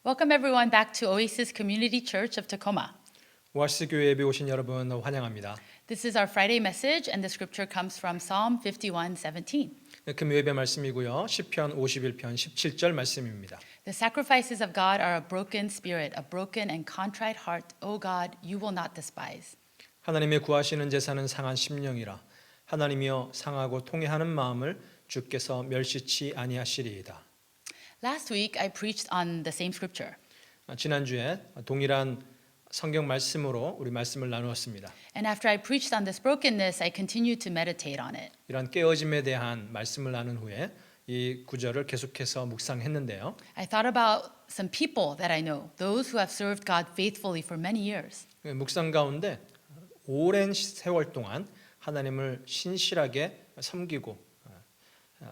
Welcome everyone back to Oasis Community Church of Tacoma. 오아시스 교회에 예배 오신 여러분 환영합니다. This is our Friday message and the scripture comes from Psalm 51:17. 금요 예배 말씀이고요. 시편 51편 17절 말씀입니다. The sacrifices of God are a broken spirit, a broken and contrite heart. O God, you will not despise. 하나님의 구하시는 제사는 상한 심령이라. 하나님이여 상하고 통회하는 마음을 주께서 멸시치 아니하시리이다. Last week I preached on the same scripture. 지난주에 동일한 성경 말씀으로 우리 말씀을 나누었습니다. And after I preached on this brokenness, I continued to meditate on it. 이런 깨어짐에 대한 말씀을 나눈 후에 이 구절을 계속해서 묵상했는데요. I thought about some people that I know, those who have served God faithfully for many years. 묵상 가운데 오랜 세월 동안 하나님을 신실하게 섬기고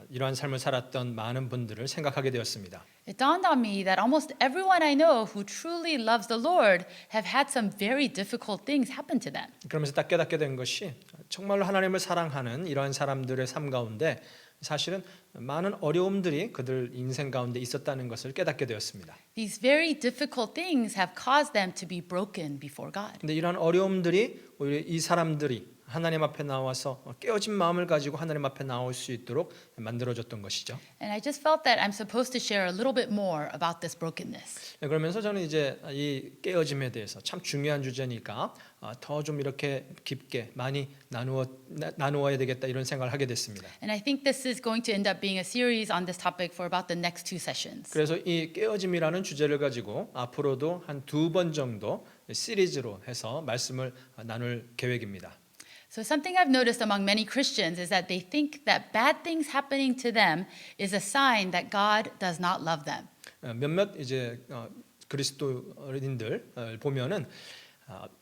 이러한 삶을 살았던 많은 분들을 생각하게 되었습니다. It dawned on me that almost everyone I know who truly loves the Lord have had some very difficult things happen to them. 그러면서 딱 깨닫게 된 것이 정말로 하나님을 사랑하는 이러한 사람들의 삶 가운데 사실은 많은 어려움들이 그들 인생 가운데 있었다는 것을 깨닫게 되었습니다. These very difficult things have caused them to be broken before God. 근데 이러한 어려움들이 오히려 이 사람들이 하나님 앞에 나와서 깨어진 마음을 가지고 하나님 앞에 나올 수 있도록 만들어졌던 것이죠. And I just felt that I'm supposed to share a little bit more about this brokenness. 그러면서 저는 이제 이 깨어짐에 대해서 참 중요한 주제니까 더 좀 이렇게 깊게 많이 나누어야 되겠다 이런 생각을 하게 됐습니다. And I think this is going to end up being a series on this topic for about the next two sessions. 그래서 이 깨어짐이라는 주제를 가지고 앞으로도 한 2번 정도 시리즈로 해서 말씀을 나눌 계획입니다. So something I've noticed among many Christians is that they think that bad things happening to them is a sign that God does not love them. 몇몇 이제 그리스도인들 보면은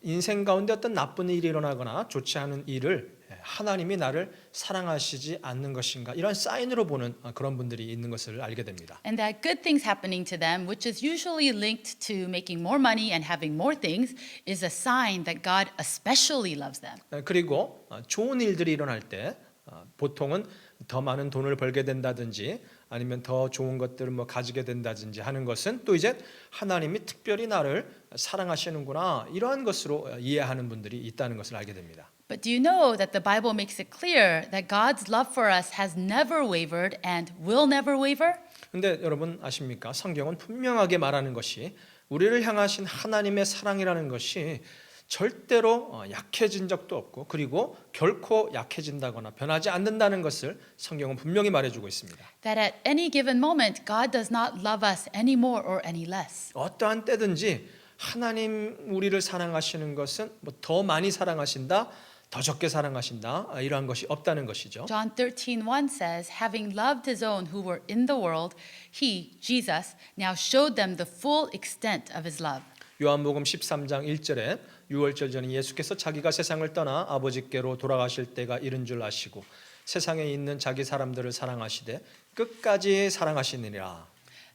인생 가운데 어떤 나쁜 일이 일어나거나 좋지 않은 일을 하나님이 나를 사랑하시지 않는 것인가 이런 사인으로 보는 그런 분들이 있는 것을 알게 됩니다. And that good things happening to them, which is usually linked to making more money and having more things, is a sign that God especially loves them. 그리고 좋은 일들이 일어날 때 보통은 더 많은 돈을 벌게 된다든지 아니면 더 좋은 것들을 뭐 가지게 된다든지 하는 것은 또 이제 하나님이 특별히 나를 사랑하시는구나 이러한 것으로 이해하는 분들이 있다는 것을 알게 됩니다. But do you know that the Bible makes it clear that God's love for us has never wavered and will never waver? 근데 여러분 아십니까? 성경은 분명하게 말하는 것이 우리를 향하신 하나님의 사랑이라는 것이 절대로 약해진 적도 없고 그리고 결코 약해진다거나 변하지 않는다는 것을 성경은 분명히 말해주고 있습니다. That at any given moment, God does not love us any more or any less. 어떠한 때든지 하나님 우리를 사랑하시는 것은 뭐 더 많이 사랑하신다, 더 적게 사랑하신다 이러한 것이 없다는 것이죠. John 13:1 says, having loved his own who were in the world, he, Jesus, now showed them the full extent of his love. 요한복음 13장 1절에 유월절 전에 예수께서 자기가 세상을 떠나 아버지께로 돌아가실 때가 이른 줄 아시고 세상에 있는 자기 사람들을 사랑하시되 끝까지 사랑하시느니라.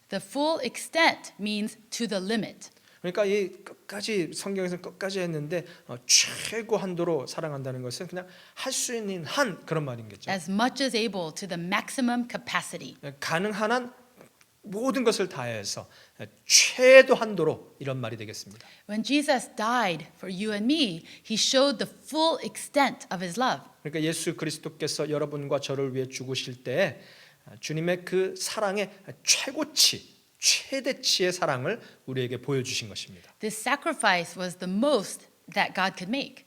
The full extent means to the limit. 그러니까 이 끝까지 성경에서 끝까지 했는데 최고 한도로 사랑한다는 것은 그냥 할 수 있는 한 그런 말인겠죠. As much as able to the maximum capacity. 가능한 한 모든 것을 다해서 최도 한도로 이런 말이 되겠습니다. When Jesus died for you and me, he showed the full extent of his love. 그러니까 예수 그리스도께서 여러분과 저를 위해 죽으실 때 주님의 그 사랑의 최고치, 최대치의 사랑을 우리에게 보여주신 것입니다. This sacrifice was the most that God could make.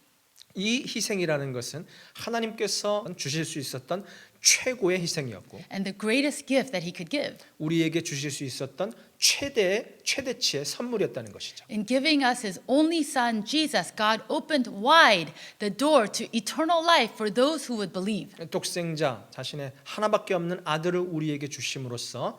이 희생이라는 것은 하나님께서 주실 수 있었던 최고의 희생이었고 And the greatest gift that he could give. 우리에게 주실 수 있었던 최대치의 선물이었다는 것이죠. In giving us his only son, Jesus, God opened wide the door to eternal life for those who would believe. 독생자 자신의 하나밖에 없는 아들을 우리에게 주심으로써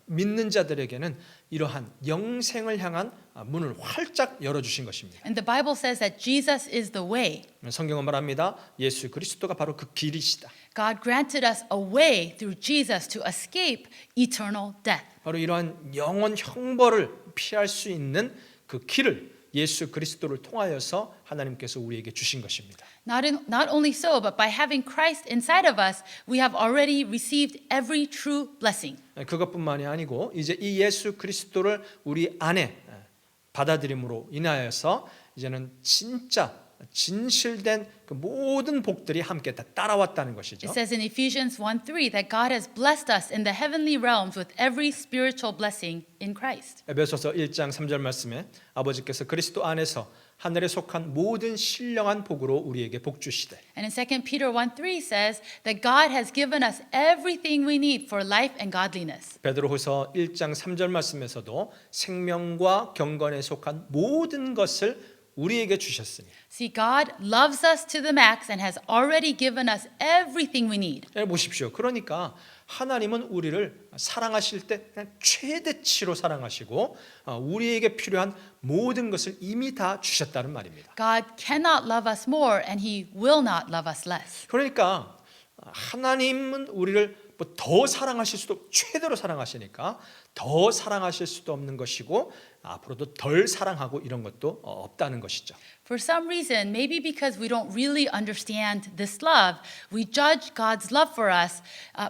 믿는 자들에게는 이러한 영생을 향한 문을 활짝 열어주신 것입니다. And the Bible says that Jesus is the way. 성경은 말합니다. 예수 그리스도가 바로 그 길이시다. God granted us a way through Jesus to escape eternal death. 바로 이러한 영원 형벌을 피할 수 있는 그 길을 예수 그리스도를 통하여서 하나님께서 우리에게 주신 것입니다. Not only so, but by having Christ inside of us, we have already received every true blessing. 그것뿐만이 아니고 이제 이 예수 그리스도를 우리 안에 받아들임으로 인하여서 이제는 진짜 진실된 그 모든 복들이 함께 다 따라왔다는 것이죠. It says in Ephesians 1:3 that God has blessed us in the heavenly realms with every spiritual blessing in Christ. 에베소서 1장 3절 말씀에 아버지께서 그리스도 안에서 하늘에 속한 모든 신령한 복으로 우리에게 복 주시되. And in 2 Peter 1:3 says that God has given us everything we need for life and godliness. 베드로후서 1장 3절 말씀에서도 생명과 경건에 속한 모든 것을 우리에게 주셨으니. See, God loves us to the max and has already given us everything we need. 보십시오. 그러니까 하나님은 우리를 사랑하실 때 그냥 최대치로 사랑하시고 우리에게 필요한 모든 것을 이미 다 주셨다는 말입니다. God cannot love us more and he will not love us less. 그러니까 하나님은 우리를 더 사랑하실 수도 최대로 사랑하시니까 더 사랑하실 수도 없는 것이고 앞으로도 덜 사랑하고 이런 것도 없다는 것이죠. For some reason, maybe because we don't really understand this love, we judge God's love for us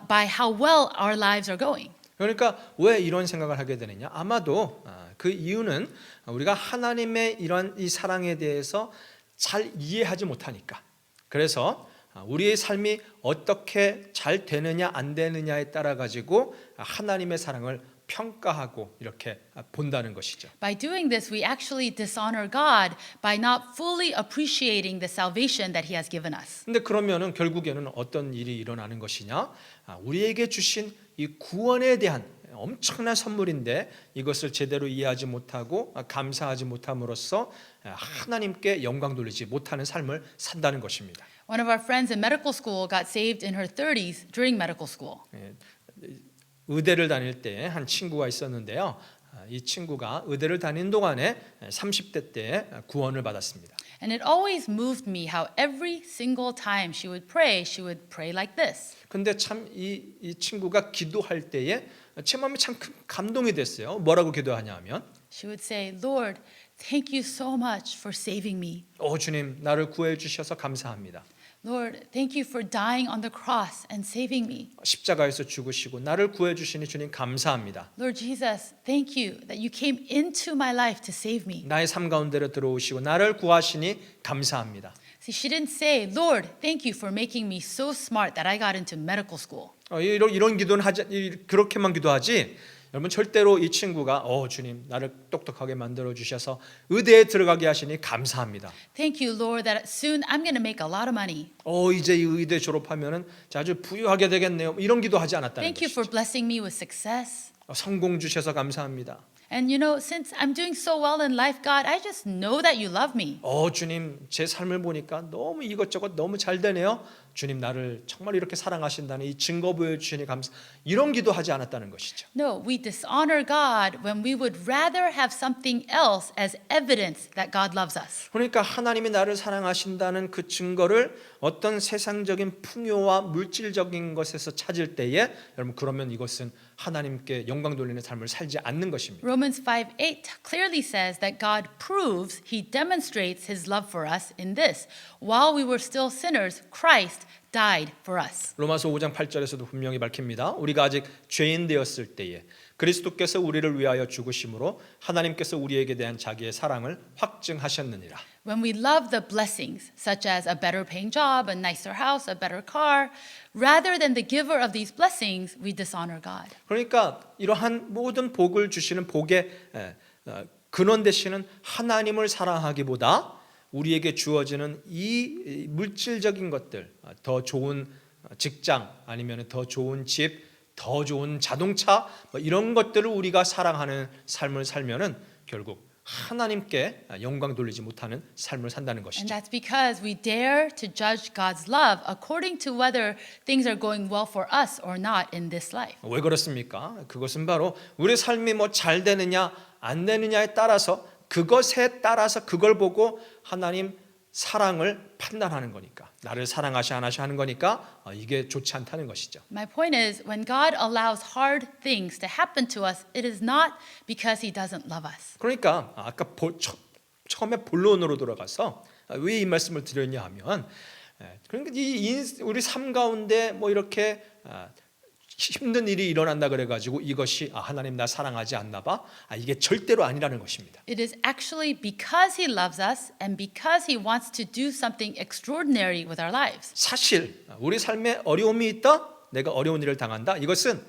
by how well our lives are going. 그러니까 왜 이런 생각을 하게 되느냐? 아마도 그 이유는 우리가 하나님의 이런 이 사랑에 대해서 잘 이해하지 못하니까. 그래서 우리의 삶이 어떻게 잘 되느냐 안 되느냐에 따라 가지고 하나님의 사랑을 평가하고 이렇게 본다는 것이죠. By doing this, we actually dishonor God by not fully appreciating the salvation that he has given us. 근데 그러면은 결국에는 어떤 일이 일어나는 것이냐? 우리에게 주신 이 구원에 대한 엄청난 선물인데 이것을 제대로 이해하지 못하고 감사하지 못함으로써 하나님께 영광 돌리지 못하는 삶을 산다는 것입니다. One of our friends in medical school got saved in her 30s during medical school. 의대를 다닐 때 한 친구가 있었는데요. 이 친구가 의대를 다닌 동안에 30대 때 구원을 받았습니다. And it always moved me how every single time she would pray like this. 근데 참 이 친구가 기도할 때에 제 마음에 참 감동이 됐어요. 뭐라고 기도하냐 하면 She would say, Lord, thank you so much for saving me. 주님 나를 구해 주셔서 감사합니다. Lord, thank you for dying on the cross and saving me. 십자가에서 죽으시고 나를 구해 주시니 주님 감사합니다. Lord Jesus, thank you that you came into my life to save me. 나의 삶 가운데로 들어오시고 나를 구하시니 감사합니다. See, she didn't say, Lord, thank you for making me so smart that I got into medical school. 이런 기도는 그렇게만 기도하지. 여러분 절대로 이 친구가 주님 나를 똑똑하게 만들어 주셔서 의대에 들어가게 하시니 감사합니다. Thank you, Lord, that soon I'm going to make a lot of money. 이제 이 의대 졸업하면은 아주 부유하게 되겠네요. 이런 기도하지 않았다는 Thank you 것이죠. for blessing me with success. 성공 주셔서 감사합니다. And you know, since I'm doing so well in life, God, I just know that you love me. 주님 제 삶을 보니까 너무 이것저것 너무 잘 되네요. 주님 나를 정말 이렇게 사랑하신다는 이 증거 보여주시니 감사. 이런 기도하지 않았다는 것이죠. No, we dishonor God when we would rather have something else as evidence that God loves us. 그러니까 하나님이 나를 사랑하신다는 그 증거를 어떤 세상적인 풍요와 물질적인 것에서 찾을 때에 여러분 그러면 이것은 하나님께 영광 돌리는 삶을 살지 않는 것입니다. Romans 5:8 clearly says that God proves, he demonstrates his love for us in this. While we were still sinners, Christ died for us. 로마서 5장 8절에서도 분명히 밝힙니다. 우리가 아직 죄인 되었을 때에 그리스도께서 우리를 위하여 죽으심으로 하나님께서 우리에게 대한 자기의 사랑을 확증하셨느니라. When we love the blessings, such as a better paying job, a nicer house, a better car, rather than the giver of these blessings, we dishonor God. 그러니까 이러한 모든 복을 주시는 복의 근원 되시는 하나님을 사랑하기보다 우리에게 주어지는 이 물질적인 것들, 더 좋은 직장 아니면 더 좋은 집, 더 좋은 자동차 이런 것들을 우리가 사랑하는 삶을 살면은 결국 하나님께 영광 돌리지 못하는 삶을 산다는 And 것이죠. that's because we dare to judge God's love according to whether things are going well for us or not in this life. 왜 그렇습니까? 그것은 바로 우리 삶이 잘 되느냐 안 되느냐에 따라서 그것에 따라서 그걸 보고 하나님 사랑을 판단하는 거니까 나를 사랑하시 안 하시 하는 거니까 이게 좋지 않다는 것이죠. My point is, when God allows hard things to happen to us, it is not because He doesn't love us. 그러니까 아까 처음에 본론으로 돌아가서 왜 이 말씀을 드렸냐 하면, 그러니까 우리 삶 가운데 뭐 이렇게 힘든 일이 일어난다 그래가지고 이것이 하나님 나 사랑하지 않나 봐, 이게 절대로 아니라는 것입니다. It is actually because He loves us and because He wants to do something extraordinary with our lives. 사실 우리 삶에 어려움이 있다, 내가 어려운 일을 당한다, 이것은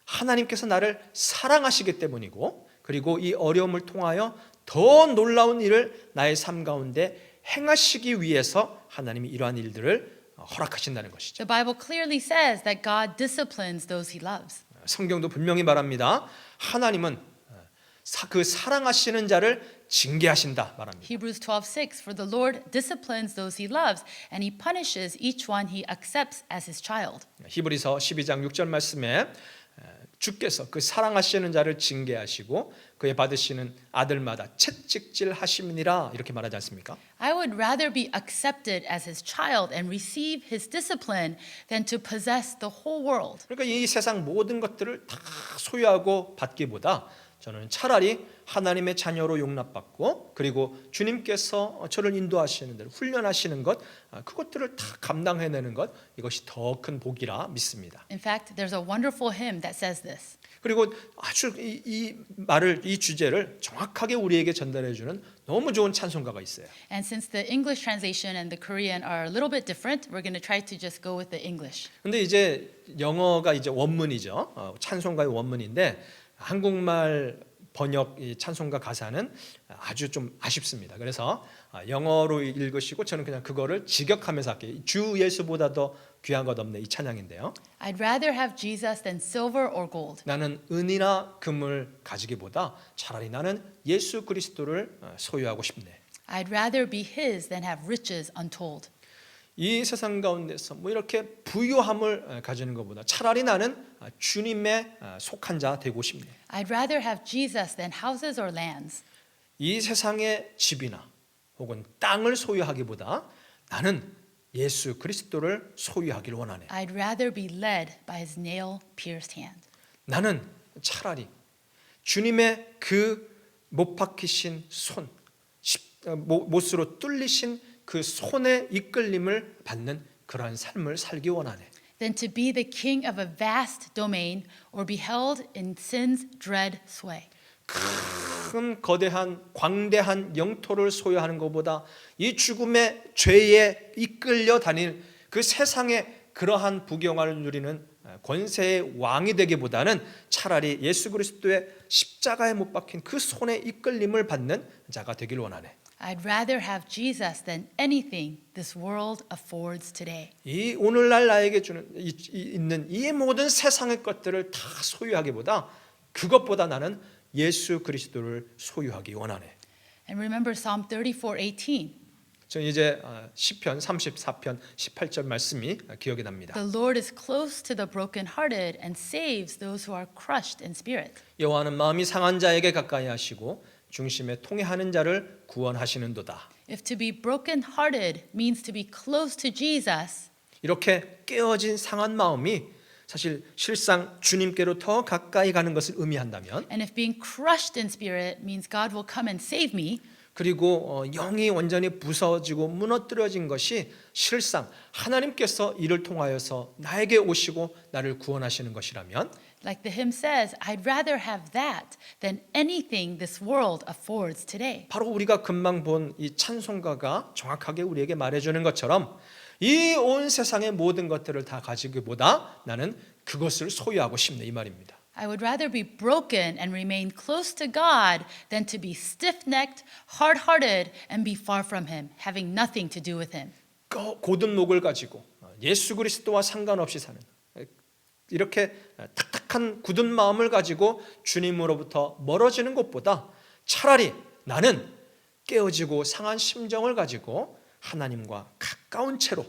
하나님께서 나를 사랑하시기 때문이고, 그리고 이 어려움을 통하여 더 놀라운 일을 나의 삶 가운데 행하시기 위해서 하나님이 이러한 일들을 허락하신다는 것이죠. The Bible clearly says that God disciplines those He loves. 성경도 분명히 말합니다. 하나님은 그 사랑하시는 자를 징계하신다 말합니다. Hebrews 12:6 For the Lord disciplines those He loves and He punishes each one He accepts as His child. 히브리서 12장 6절 말씀에 주께서 그 사랑하시는 자를 징계하시고 그의 받으시는 아들마다 채찍질 하심이니라, 이렇게 말하지 않습니까? I would rather be accepted as His child and receive His discipline than to possess the whole world. 그러니까 이 세상 모든 것들을 다 소유하고 받기보다 저는 차라리 하나님의 자녀로 용납받고, 그리고 주님께서 저를 인도하시는 대로 훈련하시는 것, 그것들을 다 감당해내는 것, 이것이 더 큰 복이라 믿습니다. In fact, there's a wonderful hymn that says this. 그리고 아주 이 주제를 정확하게 우리에게 전달해 주는 너무 좋은 찬송가가 있어요. And since the English translation and the Korean are a little bit different, we're going to try to just go with the English. 근데 이제 영어가 이제 원문이죠. 찬송가의 원문인데 한국말 번역 이 찬송가 가사는 아주 좀 아쉽습니다. 그래서 영어로 읽으시고 저는 그냥 그거를 직역하면서 할게요. 주 예수보다 더 귀한 것 없네, 이 찬양인데요. I'd rather have Jesus than silver or gold. 나는 은이나 금을 가지기보다 차라리 나는 예수 그리스도를 소유하고 싶네. I'd rather be His than have riches untold. 이 세상 가운데서 뭐 이렇게 부유함을 가지는 것보다 차라리 나는 주님의 속한 자 되고 싶네. I'd rather have Jesus than houses or lands. 이 세상의 집이나 혹은 땅을 소유하기보다 나는 예수 그리스도를 소유하기를 원하네. I'd rather be led by His nail-pierced hand. 나는 차라리 주님의 그 못 박히신 손, 못으로 뚫리신 그 손의 이끌림을 받는 그러한 삶을 살기 원하네. Than to be the king of a vast domain or be held in sin's dread sway. 큰 거대한 광대한 영토를 소유하는 것보다 이 죽음의 죄에 이끌려 다닐 그 세상의 그러한 부경화를 누리는 권세의 왕이 되기보다는 차라리 예수 그리스도의 십자가에 못 박힌 그 손의 이끌림을 받는 자가 되길 원하네. I'd rather have Jesus than anything this world affords today. 이 오늘날 나에게 주는 있는 이 모든 세상의 것들을 다 소유하기보다 그것보다 나는 예수 그리스도를 소유하기 원하네. And remember Psalm 34:18. 저 이제 시편 34편 18절 말씀이 기억이 납니다. The Lord is close to the brokenhearted and saves those who are crushed in spirit. 여호와는 마음이 상한 자에게 가까이 하시고 중심에 통회하는 자를 구원하시는도다. If to be brokenhearted means to be close to Jesus, 이렇게 깨어진 상한 마음이 사실 실상 주님께로 더 가까이 가는 것을 의미한다면, and if being crushed in spirit means God will come and save me, 그리고 영이 완전히 부서지고 무너뜨려진 것이 실상 하나님께서 이를 통하여서 나에게 오시고 나를 구원하시는 것이라면, like the hymn says, I'd rather have that than anything this world affords today. 바로 우리가 금방 본 이 찬송가가 정확하게 우리에게 말해주는 것처럼 이 온 세상의 모든 것들을 다 가지기보다 나는 그것을 소유하고 싶네, 이 말입니다. I would rather be broken and remain close to God than to be stiff-necked, hard-hearted, and be far from Him, having nothing to do with Him. 고든 목을 가지고 예수 그리스도와 상관없이 사는 이렇게 탁탁한 굳은 마음을 가지고 주님으로부터 멀어지는 것보다 차라리 나는 깨어지고 상한 심정을 가지고 하나님과 가까운 채로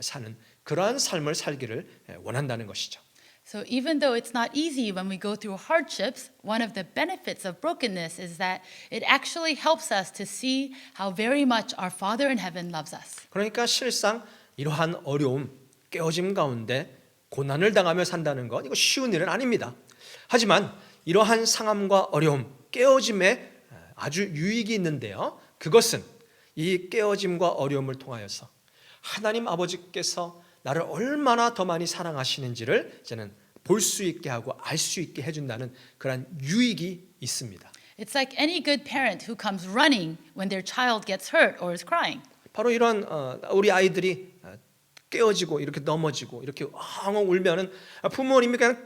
사는 그러한 삶을 살기를 원한다는 것이죠. So even though it's not easy when we go through hardships, one of the benefits of brokenness is that it actually helps us to see how very much our Father in heaven loves us. 그러니까 실상 이러한 어려움, 깨어짐 가운데 고난을 당하며 산다는 것, 이거 쉬운 일은 아닙니다. 하지만 이러한 상함과 어려움, 깨어짐에 아주 유익이 있는데요. 그것은 이 깨어짐과 어려움을 통하여서 하나님 아버지께서 나를 얼마나 더 많이 사랑하시는지를 이제는 볼 수 있게 하고 알 수 있게 해준다는 그런 유익이 있습니다. It's like any good parent who comes running when their child gets hurt or is crying. 바로 이런 우리 아이들이 깨어지고 이렇게 넘어지고 이렇게 엉엉 울면은 부모님이 그냥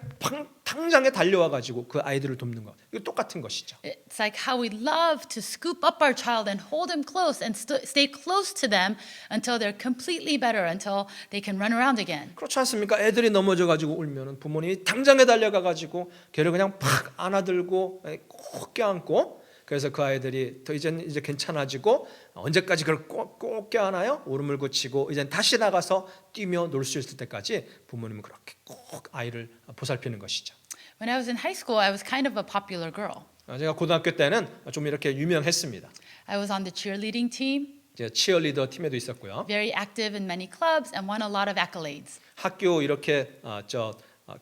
당장에 달려와 가지고 그 아이들을 돕는 것. 이거 똑같은 것이죠. It's like how we love to scoop up our child and hold him close and stay close to them until they're completely better, until they can run around again. 그렇지 않습니까? 애들이 넘어져 가지고 울면은 부모님이 당장에 달려가 가지고 걔를 그냥 팍 안아들고 꼭 껴안고, 그래서 그 아이들이 더 이제 괜찮아지고 언제까지 그걸 꼭 껴안아요? 울음을 그치고 이제 다시 나가서 뛰며 놀 수 있을 때까지 부모님은 그렇게 꼭 아이를 보살피는 것이죠. When I was in high school, I was kind of a popular girl. 제가 고등학교 때는 좀 이렇게 유명했습니다. I was on the cheerleading team, 이제 치어리더 팀에도 있었고요. very active in many clubs, and won a lot of accolades. 학교 이렇게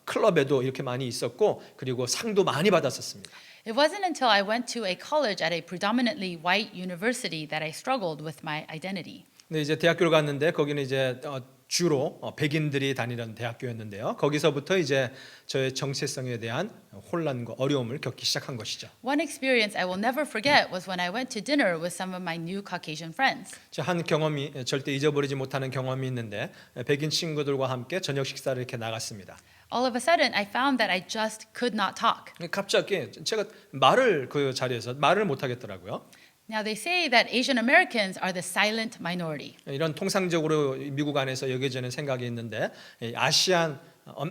클럽에도 이렇게 많이 있었고, 그리고 상도 많이 받았었습니다. It wasn't until I went to a college at a predominantly white university that I struggled with my identity. 근데 이제 대학교를 갔는데 거기는 이제 주로 백인들이 다니는 대학교였는데요. 거기서부터 이제 저의 정체성에 대한 혼란과 어려움을 겪기 시작한 것이죠. One experience I will never forget was when I went to dinner with some of my new Caucasian friends. 한 경험이 절대 잊어버리지 못하는 경험이 있는데, 백인 친구들과 함께 저녁 식사를 이렇게 나갔습니다. All of a sudden, I found that I just could not talk. 갑자기 제가 말을 그 자리에서 말을 못 하겠더라고요. Now, they say that Asian Americans are the silent minority. 이런 통상적으로 미국 안에서 여겨지는 생각이 있는데, 아시안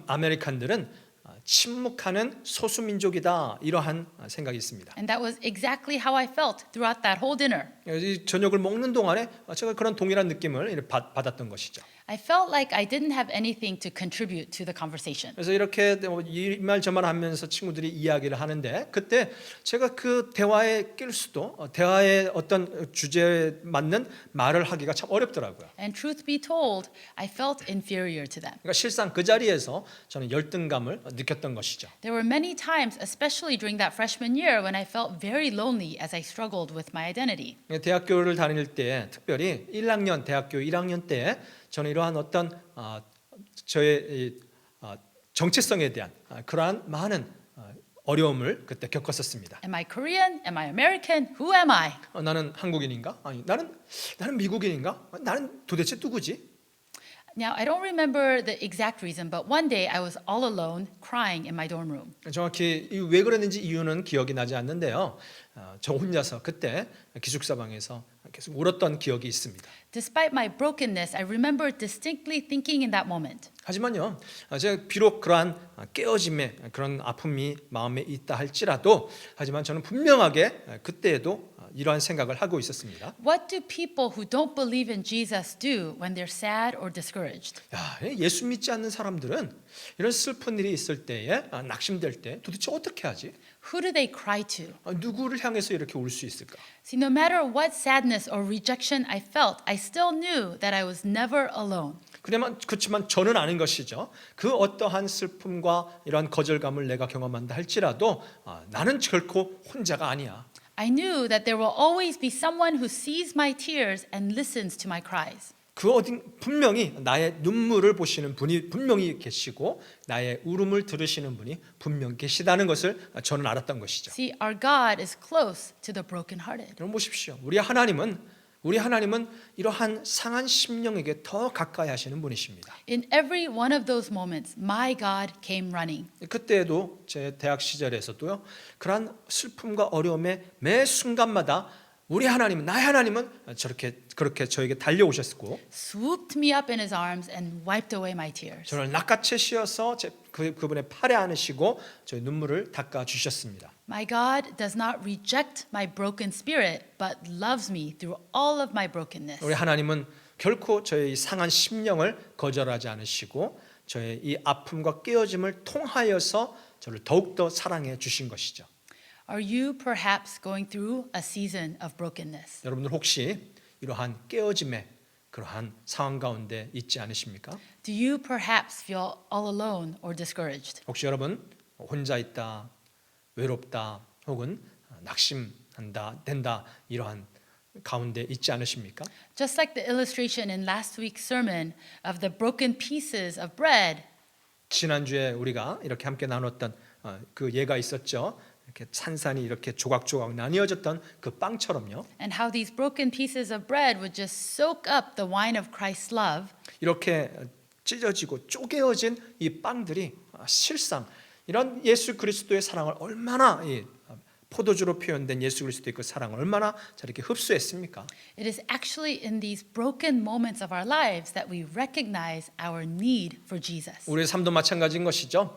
아메리칸들은 침묵하는 소수 민족이다, 이러한 생각이 있습니다. And that was exactly how I felt throughout that whole dinner. 이 저녁을 먹는 동안에 제가 그런 동일한 느낌을 받았던 것이죠. I felt like I didn't have anything to contribute to the conversation. 그래서 이렇게 이 말 저 말 하면서 친구들이 이야기를 하는데, 그때 제가 그 대화에 낄 수도, 대화의 어떤 주제에 맞는 말을 하기가 참 어렵더라고요. And truth be told, I felt inferior to them. 그러니까 실상 그 자리에서 저는 열등감을 느꼈던 것이죠. There were many times, especially during that freshman year, when I felt very lonely as I struggled with my identity. 대학교를 다닐 때, 특별히 1학년 대학교 1학년 때 저는 이러한 어떤 저의 정체성에 대한 그러한 많은 어려움을 그때 겪었었습니다. Am I Korean? Am I American? Who am I? 나는 한국인인가? 아니, 나는 미국인인가? 나는 도대체 누구지? Now, I don't remember the exact reason, but one day I was all alone crying in my dorm room. 정확히 왜 그랬는지 이유는 기억이 나지 않는데요. 저 혼자서 그때 기숙사방에서 계속 울었던 기억이 있습니다. Despite my brokenness, I remember distinctly thinking in that moment, 하지만요, 제가 비록 그러한 깨어짐의 그런 아픔이 마음에 있다 할지라도, 하지만 저는 분명하게 그때에도 이러한 생각을 하고 있었습니다. what do people who don't believe in Jesus do when they're sad or discouraged? 예수 믿지 않는 사람들은 이런 슬픈 일이 있을 때에, 낙심될 때 도대체 어떻게 하지? Who do they cry to? 누구를 향해서 이렇게 울 수 있을까? See, no matter what sadness or rejection I felt, I still knew that I was never alone. 그렇지만 저는 아는 것이죠. 그 어떠한 슬픔과 이러한 거절감을 내가 경험한다 할지라도 나는 결코 혼자가 아니야. I knew that there will always be someone who sees my tears and listens to my cries. 분명히 나의 눈물을 보시는 분이 분명히 계시고, 나의 울음을 들으시는 분이 분명 계시다는 것을 저는 알았던 것이죠. See, our God is close to the brokenhearted. 여러분 보십시오. 우리 하나님은 이러한 상한 심령에게 더 가까이 하시는 분이십니다. In every one of those moments, my God came running. 그때도 제 대학 시절에서도요, 그러한 슬픔과 어려움의 매 순간마다 나의 하나님은 그렇게 저에게 달려오셨고, swooped me up in his arms and wiped away my tears. 저를 낚아채 씌어서 그분의 팔에 안으시고 저의 눈물을 닦아 주셨습니다. My God does not reject my broken spirit, but loves me through all of my brokenness. 우리 하나님은 결코 저의 이 상한 심령을 거절하지 않으시고, 저의 이 아픔과 깨어짐을 통하여서 저를 더욱더 사랑해 주신 것이죠. Are you perhaps going through a season of brokenness? 여러분들 혹시 이러한 깨어짐의 그러한 상황 가운데 있지 않으십니까? Do you perhaps feel all alone or discouraged? 혹시 여러분 혼자 있다, 외롭다, 혹은 된다 이러한 가운데 있지 않으십니까? Just like the illustration in last week's sermon of the broken pieces of bread, 지난주에 우리가 이렇게 함께 나눴던 그 예가 있었죠. 이렇게 산산이 이렇게 조각조각 나뉘어졌던 그 빵처럼요. and how these broken pieces of bread would just soak up the wine of Christ's love. 이렇게 찢어지고 쪼개어진 이 빵들이 실상 이런 예수 그리스도의 사랑을 얼마나 포도주로 표현된 예수 그리스도의 그 사랑을 얼마나 저렇게 흡수했습니까? It is actually in these broken moments of our lives that we recognize our need for Jesus. 우리의 삶도 마찬가지인 것이죠.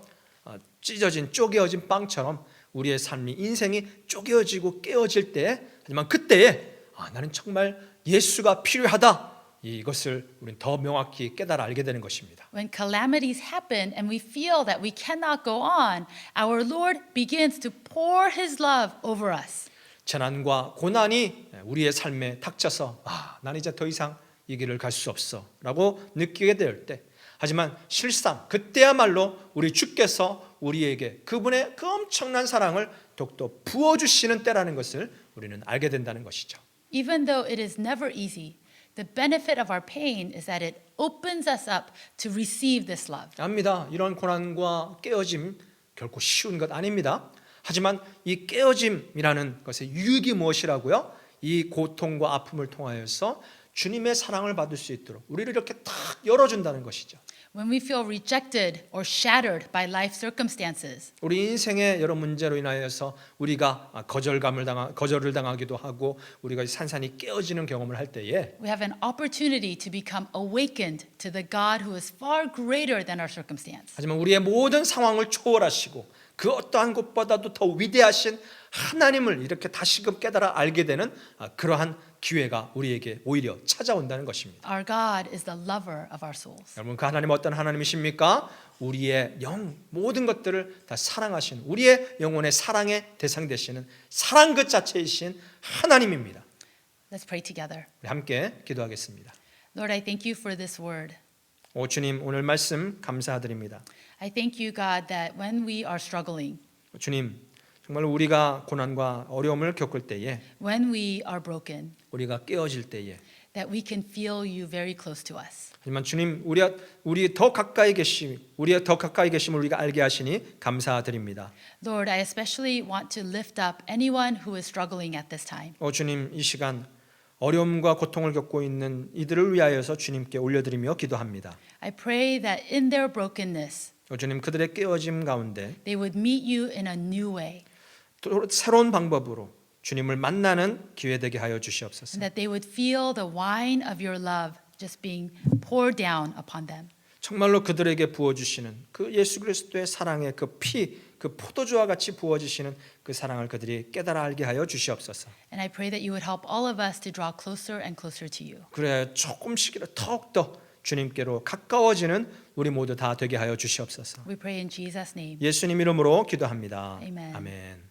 찢어진 쪼개어진 빵처럼 우리의 삶이 인생이 쪼개어지고 깨어질 때 하지만 그때에 나는 정말 예수가 필요하다. 이것을 우리는 더 명확히 깨달아 알게 되는 것입니다. When calamities happen and we feel that we cannot go on, our Lord begins to pour His love over us. 재난과 고난이 우리의 삶에 닥쳐서 나는 이제 더 이상 이 길을 갈 수 없어라고 느끼게 될 때, 하지만 실상 그때야말로 우리 주께서 우리에게 그분의 그 엄청난 사랑을 더욱더 부어주시는 때라는 것을 우리는 알게 된다는 것이죠. Even though it is never easy, the benefit of our pain is that it opens us up to receive this love. 압니다. 이런 고난과 깨어짐 결코 쉬운 것 아닙니다. 하지만 이 깨어짐이라는 것의 유익이 무엇이라고요? 이 고통과 아픔을 통하여서 주님의 사랑을 받을 수 있도록 우리를 이렇게 탁 열어준다는 것이죠. When we feel rejected or shattered by life circumstances, 우리 인생의 여러 문제로 인하여서 우리가 거절을 당하기도 하고 우리가 산산이 깨어지는 경험을 할 때에 we have an opportunity to become awakened to the God who is far greater than our circumstance. 하지만 우리의 모든 상황을 초월하시고 그 어떠한 것보다도 더 위대하신 하나님을 이렇게 다시금 깨달아 알게 되는 그러한 기회가 우리에게 오히려 찾아온다는 것입니다. Our God is the lover of our souls. 여러분, 그 하나님 어떤 하나님이십니까? 우리의 모든 것들을 다 사랑하시는, 우리의 영혼의 사랑의 대상 되시는 사랑 그 자체이신 하나님입니다. Let's pray together. 우리 함께 기도하겠습니다. Lord, I thank you for this word. 오 주님, 오늘 말씀 감사드립니다. I thank you, God, that when we are struggling, 주님, 정말 우리가 고난과 어려움을 겪을 때에, when we are broken, 우리가 깨어질 때에, that we can feel you very close to us. 하지만 주님, 우리의 더 가까이 계심을 우리가 알게 하시니 감사드립니다. Lord, I especially want to lift up anyone who is struggling at this time. 오 주님, 이 시간 어려움과 고통을 겪고 있는 이들을 위하여서 주님께 올려드리며 기도합니다. I pray that in their brokenness, 오 주님, 그들의 깨어짐 가운데 they would meet you in a new way, 또 새로운 방법으로 주님을 만나는 기회 되게 하여 주시옵소서. and that they would feel the wine of your love just being poured down upon them. 정말로 그들에게 부어주시는 그 예수 그리스도의 사랑의 그 피, 그 포도주와 같이 부어주시는 그 사랑을 그들이 깨달아 알게 하여 주시옵소서. And I pray that you would help all of us to draw closer and closer to you. 그래야 조금씩이라도 더욱더 주님께로 가까워지는 우리 모두 다 되게 하여 주시옵소서. We pray in Jesus' name. 예수님 이름으로 기도합니다. Amen. 아멘.